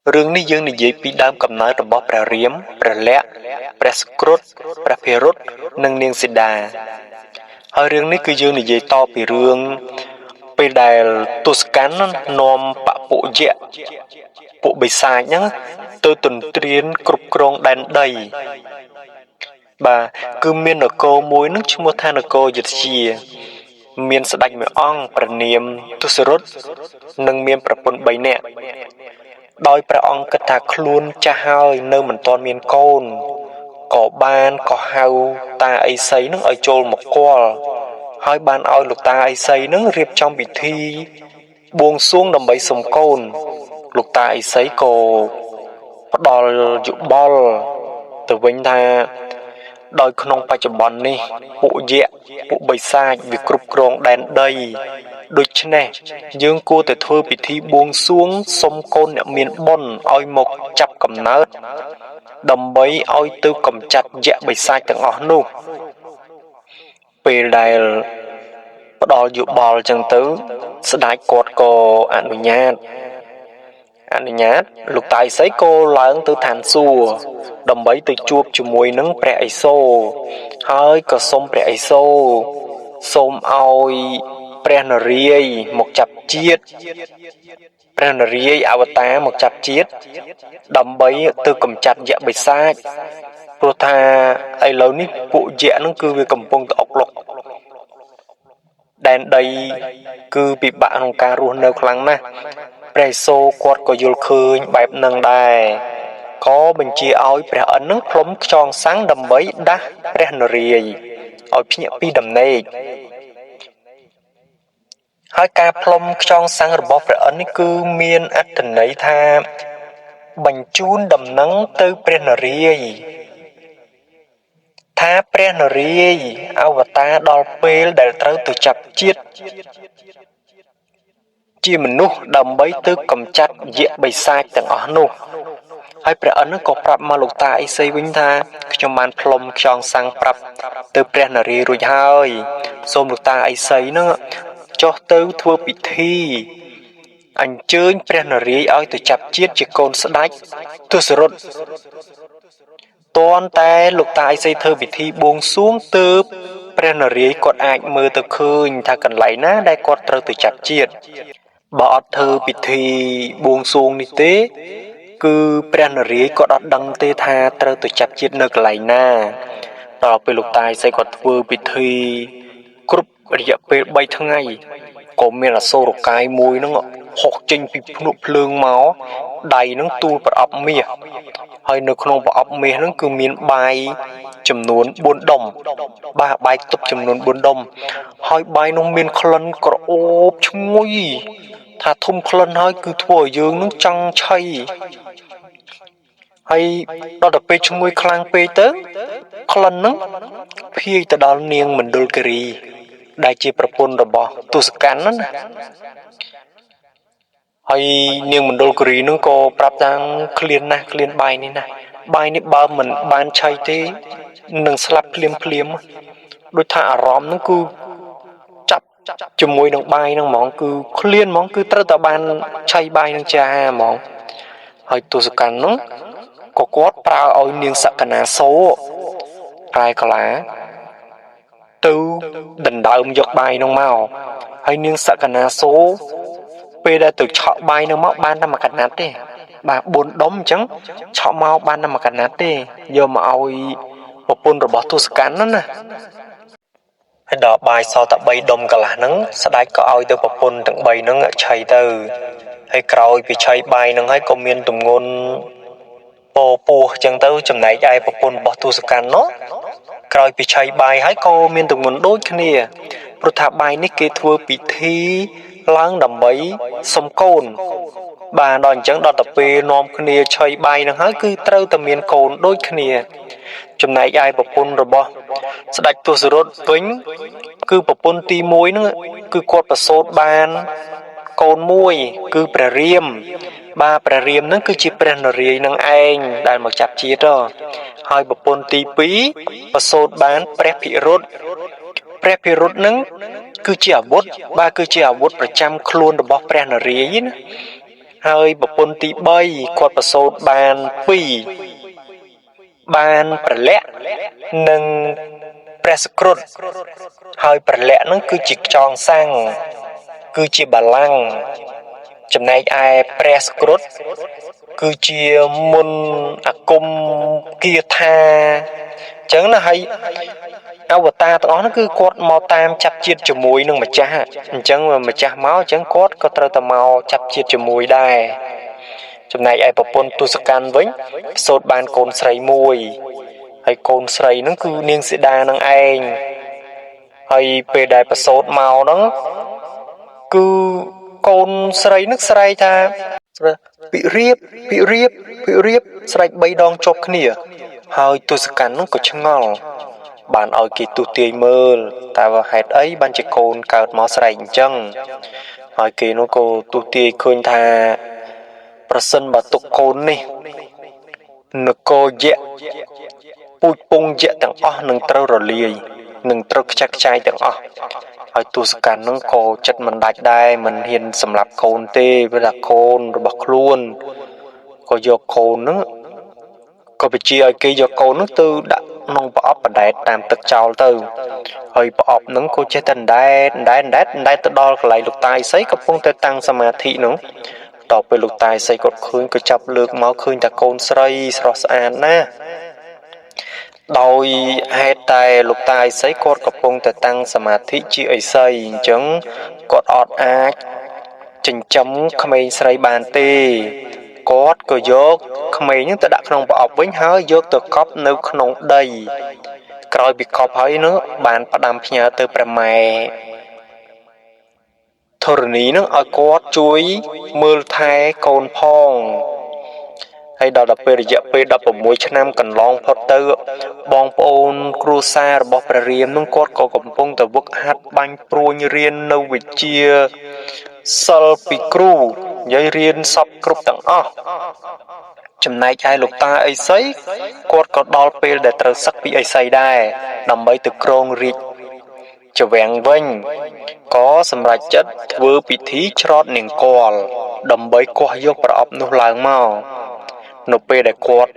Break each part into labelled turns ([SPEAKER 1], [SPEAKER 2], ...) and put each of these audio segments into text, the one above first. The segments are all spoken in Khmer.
[SPEAKER 1] រឿងនេះយើងនិយាយពីដើមកំណើតរបស់ព្រះរាមព្រះលក្សណ៍ព្រះសុគ្រុតព្រះភិរុតនិងនាងសីតាហើយរឿងនេះគឺយើងនិយាយតពីរឿងពេលដែលទុសកាន់នាំបពុយៈពួកបិសាចហ្នឹងទៅទន្ទ្រានគ្រប់គ្រងដែនដីបាទគឺមាននគរមួយនឹងឈ្មោះថានគរយុធ្យាមានស្ដេចមួយអង្គព្រះនាមទុសរុតនិងមានប្រពន្ធ3នាក់ដោយព្រះអង្គគិតថាខ្លួនចាស់ហើយនៅមិនទាន់មានកូនក៏ហៅតាឥសីនឹងឲ្យចូលមកគាល់ហើយបានឲ្យលោកតាឥសីនឹងរៀបចំពិធីបួងសួងដើម្បីសុំកូនលោកតាឥសីក៏ផ្ដល់យោបល់ទៅវិញថាដោយក្នុងបច្ចុប្បន្ននេះពួកបិសាចវាគ្រប់គ្រងដែនដីដូច្នេះយើងគួរតែធ្វើពិធីបួងសួងសុំកូនអ្នកមានបុណ្យឲ្យមកចាប់កំណើតដើម្បីឲ្យទៅកំចាត់យក្សបិសាចទាំងអស់នោះពេលដែលផ្ដល់យោបល់ចឹងទៅស្ដេចគាត់ក៏អនុញ្ញាតលោកតាឥសីក៏ឡើងទៅឋានសួគ៌ដើម្បីទៅជួបជាមួយនឹងព្រះឥសូរហើយក៏សុំព្រះឥសូរសូមឲ្យព្រះនរាយណ៍មកចាប់ជាតិព្រះនរាយណ៍អវតារមកចាប់ជាតិដើម្បីទៅកំចាត់យក្សបិសាចព្រោះថាឥឡូវនេះពួកយក្សហ្នឹងគឺវាកំពុងតែអុកឡុកដែនដីគឺពិបាកក្នុងការរស់នៅខ្លាំងណាស់ព្រះឥសូរគាត់ក៏យល់ឃើញបែបហ្នឹងដែរក៏បញ្ជាឲ្យព្រះឥន្ទនឹងផ្លុំខ្យងសាំងដើម្បីដាស់ព្រះនរាយណ៍ឲ្យភ្ញាក់ពីដំណេកហើយការផ្លុំខ្យងសាំងរបស់ព្រះឥន្ទនេះគឺមានអត្ថន័យថាបញ្ជូនដំណឹងទៅព្រះនរាយណ៍ថាព្រះនរាយណ៍អវតារដល់ពេលដែលត្រូវទៅចាប់ជាតិជាមនុស្សដើម្បីទៅកំចាត់យក្សបិសាចទាំងអស់នោះហើយព្រះឥន្ទក៏ប្រាប់មកលោកតាឥសីវិញថាខ្ញុំបានផ្លុំខ្យងសាំងប្រាប់ទៅព្រះនរាយណ៍រួចហើយសូមលោកតាឥសីនឹងចុះទៅធ្វើពិធីអញ្ជើញព្រះនរាយណ៍ឲ្យទៅចាប់ជាតិជាកូនស្ដេចទុសរុតទាន់តែលោកតាឥសីធ្វើពិធីបួងសួងទើបព្រះនរាយណ៍គាត់អាចមើលទៅឃើញថាកន្លែងណាដែលគាត់ត្រូវទៅចាប់ជាតិបើអត់ធ្វើពិធីបួងសួងនេះទេគឺព្រះនរាយណ៍គាត់អត់ដឹងទេថាត្រូវទៅចាប់ជាតិនៅកន្លែងណាដល់ពេលលោកតាឥសីគាត់ធ្វើពិធីគ្រប់រយៈពេល3ថ្ងៃក៏មានអសូរកាយមួយហ្នឹងហុកចេញពីភ្នក់ភ្លើងមកដៃហ្នឹងទូលប្រអប់មាសហើយនៅក្នុងប្រអប់មាសហ្នឹងគឺមានបាយចំនួន4ដុំបាទបាយទុបចំនួន4ដុំហើយបាយនោះមានក្លិនក្រអូបឈ្ងុយថាធំក្លិនហើយគឺធ្វើឲ្យយើងនឹងចង់ឆៃហើយដល់ទៅពេលឈ្ងុយខ្លាំងពេកទៅក្លិនហ្នឹងភាយទៅដល់នាងមណ្ឌលគិរីដែលជាប្រពន្ធរបស់ទុសកាន់ណាហើយនាងមណ្ឌលគិរីនឹងក៏ប្រាប់ថាឃ្លានណាស់ឃ្លានបាយនេះណាបាយនេះបើមិនបានឆៃទេនឹងស្លាប់ភ្លាមដូចថាអារម្មណ៍ហ្នឹងគឺចាប់ជាមួយនឹងបាយហ្នឹងហ្មងគឺឃ្លានហ្មងគឺត្រូវតែបានឆៃបាយនឹងចាហ្មងហើយទុសកាន់ហ្នឹងក៏គាត់ប្រើឲ្យនាងសក្កណាសូប្រែកលាទៅដណ្ដើមយកបាយនោះមកហើយនាងសក្កណាសូពេលដែលទៅឆក់បាយនោះមកបានតែមួយកណាត់ទេបាទ4ដុំអញ្ចឹងឆក់មកបានតែមួយកណាត់ទេយកមកឲ្យប្រពន្ធរបស់ទុសកាន់ណាហើយដល់បាយសល់តែ3ដុំកន្លះហ្នឹងស្ដេចក៏ឲ្យទៅប្រពន្ធទាំង3ហ្នឹងឆៃទៅហើយក្រោយពីឆៃបាយហ្នឹងហើយក៏មានទម្ងន់ពោះអញ្ចឹងទៅចំណែកឯប្រពន្ធរបស់ទុសកាន់នោះក្រោយពីឆៃបាយហើយក៏មានទម្ងន់ដូចគ្នាព្រោះថាបាយនេះគេធ្វើពិធីឡើងដើម្បីសុំកូនបាទដល់អញ្ចឹងដល់ទៅពេលនាំគ្នាឆៃបាយហ្នឹងហើយគឺត្រូវតែមានកូនដូចគ្នាចំណែកឯប្រពន្ធរបស់ស្ដេចទុសរុតវិញគឺប្រពន្ធទី1ហ្នឹងគឺគាត់ប្រសូតបានកូនមួយគឺព្រះរាមបាទព្រះរាមហ្នឹងគឺជាព្រះនរាយណ៍នឹងឯងដែលមកចាប់ជាតិហើយប្រពន្ធទី2ប្រសូតបានព្រះភិរុតហ្នឹងគឺជាអាវុធបាទគឺជាអាវុធប្រចាំខ្លួនរបស់ព្រះនរាយណ៍ណា ហើយប្រពន្ធទី3គាត់ប្រសូតបាន2បានប្រល័ក្ខនិងព្រះសក្រុតហើយប្រល័ក្ខនឹងគឺជាខ្យងសាំងគឺជាបល្ល័ង្កចំណែកឯព្រះសក្រុតគឺជាមុនអាគមគាថាអញ្ចឹងណាហើយអវតារទាំងអស់ហ្នឹងគឺគាត់មកតាមចាប់ជាតិជាមួយនឹងម្ចាស់អញ្ចឹងម្ចាស់មកអញ្ចឹងគាត់ក៏ត្រូវតែមកចាប់ជាតិជាមួយដែរចំណែកឯប្រពន្ធទុសកាន់វិញសូត្របានកូនស្រីមួយហើយកូនស្រីហ្នឹងគឺនាងសីតានឹងឯងហើយពេលដែលប្រសូតមកហ្នឹងគឺកូនស្រីនឹងស្រែកថាពិរៀបស្រែក3ដងជាប់គ្នាហើយទុសកាន់នោះក៏ឆ្ងល់បានឲ្យគេទុះទាយមើលតើហេតុអីបានជាកូនកើតមកស្រែកអញ្ចឹងហើយគេនោះក៏ទុះទាយឃើញថាប្រសិនបើទុកកូននេះនគរយៈពូជពងយៈទាំងអស់នឹងត្រូវរលាយនឹងត្រូវខ្ចាត់ខ្ចាយទាំងអស់ហើយទុសកាន់នឹងក៏ចិត្តមិនដាច់ដែរមិនហ៊ានសម្លាប់កូនទេព្រោះថាកូនរបស់ខ្លួនក៏យកកូននឹងក៏បញ្ជាឲ្យគេយកកូននឹងទៅដាក់ក្នុងប្រអប់បដែតតាមទឹកចោលទៅហើយប្រអប់នឹងក៏ចេះតែដែតទៅដល់កន្លែងលោកតាឥសីកំពុងតែតាំងសមាធិនោះតទៅពេលលោកតាឥសីគាត់ឃើញក៏ចាប់លើកមកឃើញតែកូនស្រីស្រស់ស្អាតណាស់ដោយហេតុតែលោកតាឥសីគាត់កំពុងតែតាំងសមាធិជាឥសីអញ្ចឹងគាត់អត់អាចចិញ្ចឹមក្មេងស្រីបានទេគាត់ក៏យកក្មេងនឹងទៅដាក់ក្នុងប្រអប់វិញហើយយកទៅកប់នៅក្នុងដីក្រោយពីកប់ហើយនោះបានផ្ដាំផ្ញើទៅព្រះម៉ែធរណីនឹងឲ្យគាត់ជួយមើលថែកូនផងហើយដល់ពេលរយៈពេល16ឆ្នាំកន្លងផុតទៅបងប្អូនគ្រួសាររបស់ព្រះរាមនឹងគាត់ក៏កំពុងតែវឹកហាត់បាញ់ព្រួញរៀននៅវិជ្ជាសិលពីគ្រូនិយាយរៀនសពគ្រប់ទាំងអស់ចំណែកឯលោកតាឥសីគាត់ក៏ដល់ពេលដែលត្រូវសឹកពីឥសីដែរដើម្បីទៅគ្រងរាជចវាំងវិញក៏សម្រេចចិត្តធ្វើពិធីច្រត់នង្គ័លដើម្បីកោះយកប្រអប់នោះឡើងមកនៅពេលដែលគាត់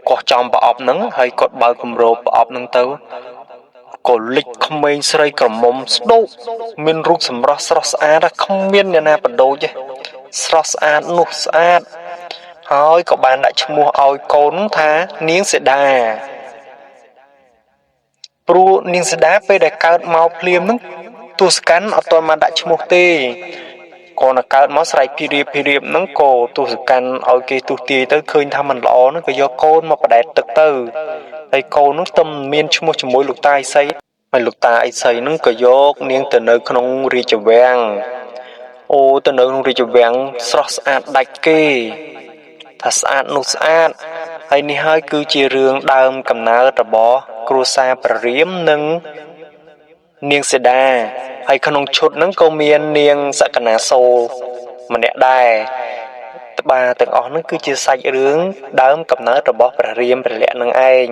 [SPEAKER 1] កោះចំប្រអប់ហ្នឹងហើយគាត់បើកគម្របប្រអប់ហ្នឹងទៅក៏លិចក្មេងស្រីក្រមុំស្ដោកមានរូបសម្រស់ស្រស់ស្អាតគ្មានអ្នកណាបដូចទេស្រស់ស្អាតនោះស្អាតហើយក៏បានដាក់ឈ្មោះឲ្យកូនថានាងសីតាព្រោះនាងសីតាពេលដែលកើតមកភ្លាមហ្នឹងទុសកាន់អត់ទាន់បានដាក់ឈ្មោះទេគាត់នៅកើតមកស្រែកពីរៀបហ្នឹងក៏ទុសកាន់ឲ្យគេទុះទាយទៅឃើញថាមិនល្អហ្នឹងក៏យកកូនមកបដែតទឹកទៅហើយកូននោះទំមានឈ្មោះជាមួយលោកតាឥសីហើយលោកតាឥសីហ្នឹងក៏យកនាងទៅនៅក្នុងរាជវាំងអូទៅនៅក្នុងរាជវាំងស្រស់ស្អាតដាច់គេថាស្អាតនោះស្អាតហើយនេះហើយគឺជារឿងដើមកំណើតរបស់គ្រួសារព្រះរាមនិងនាងសីតាហើយក្នុងឈុតហ្នឹងក៏មាននាងសក្កណាសូរម្នាក់ដែរត្បាទាំងអស់ហ្នឹងគឺជាសាច់រឿងដើមកំណើតរបស់ព្រះរាមព្រះលក្សណ៍នឹងឯង